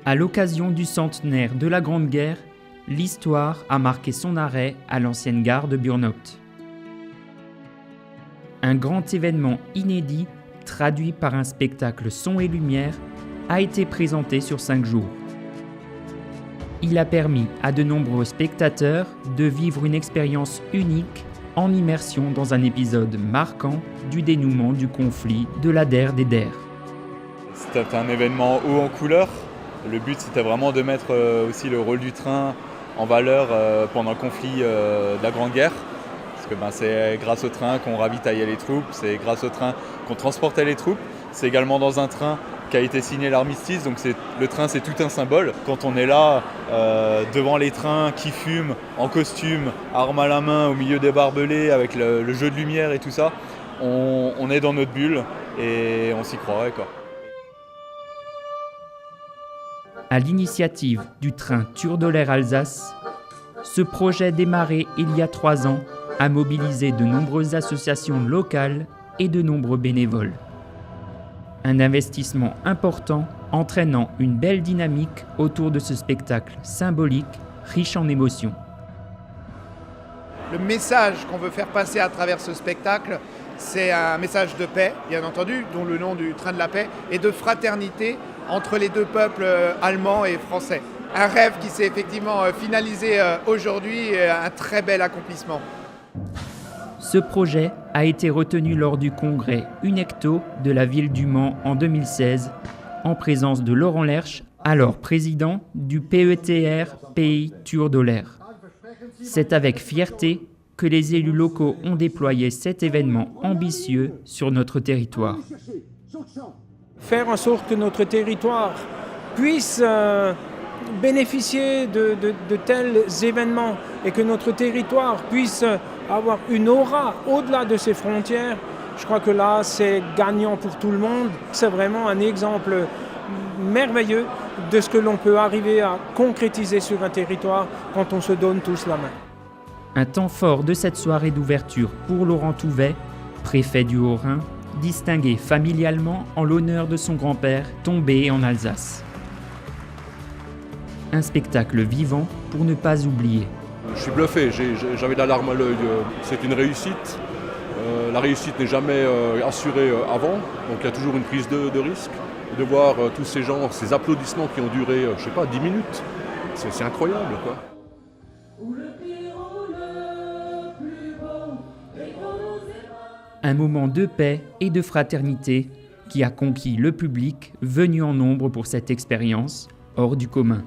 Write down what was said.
À l'occasion du centenaire de la Grande Guerre, l'histoire a marqué son arrêt à l'ancienne gare de Burnout. Un grand événement inédit, traduit par un spectacle son et lumière, a été présenté sur 5 jours. Il a permis à de nombreux spectateurs de vivre une expérience unique en immersion dans un épisode marquant du dénouement du conflit de la Der des Der. C'était un événement haut en couleurs. Le but, c'était vraiment de mettre aussi le rôle du train en valeur pendant le conflit de la Grande Guerre. Parce que c'est grâce au train qu'on ravitaillait les troupes, c'est grâce au train qu'on transportait les troupes. C'est également dans un train qu'a été signé l'armistice, donc le train c'est tout un symbole. Quand on est là, devant les trains qui fument, en costume, armes à la main, au milieu des barbelés, avec le jeu de lumière et tout ça, on est dans notre bulle et on s'y croirait, quoi. À l'initiative du train Turdolair-Alsace, ce projet démarré il y a 3 ans a mobilisé de nombreuses associations locales et de nombreux bénévoles. Un investissement important entraînant une belle dynamique autour de ce spectacle symbolique, riche en émotions. Le message qu'on veut faire passer à travers ce spectacle, c'est un message de paix, bien entendu, dont le nom du train de la paix, et de fraternité entre les deux peuples allemands et français. Un rêve qui s'est effectivement finalisé aujourd'hui, et un très bel accomplissement. Ce projet a été retenu lors du congrès UNECTO de la ville du Mans en 2016, en présence de Laurent Lerche, alors président du PETR Pays Turdolair. C'est avec fierté que les élus locaux ont déployé cet événement ambitieux sur notre territoire. Faire en sorte que notre territoire puisse bénéficier de tels événements et que notre territoire puisse avoir une aura au-delà de ses frontières, je crois que là, c'est gagnant pour tout le monde. C'est vraiment un exemple merveilleux de ce que l'on peut arriver à concrétiser sur un territoire quand on se donne tous la main. Un temps fort de cette soirée d'ouverture pour Laurent Touvet, préfet du Haut-Rhin, distingué familialement en l'honneur de son grand-père tombé en Alsace. Un spectacle vivant pour ne pas oublier. Je suis bluffé, j'avais la larme à l'œil. C'est une réussite. La réussite n'est jamais assurée avant, donc il y a toujours une prise de risque. De voir tous ces gens, ces applaudissements qui ont duré, 10 minutes, c'est incroyable, quoi. Un moment de paix et de fraternité qui a conquis le public venu en nombre pour cette expérience hors du commun.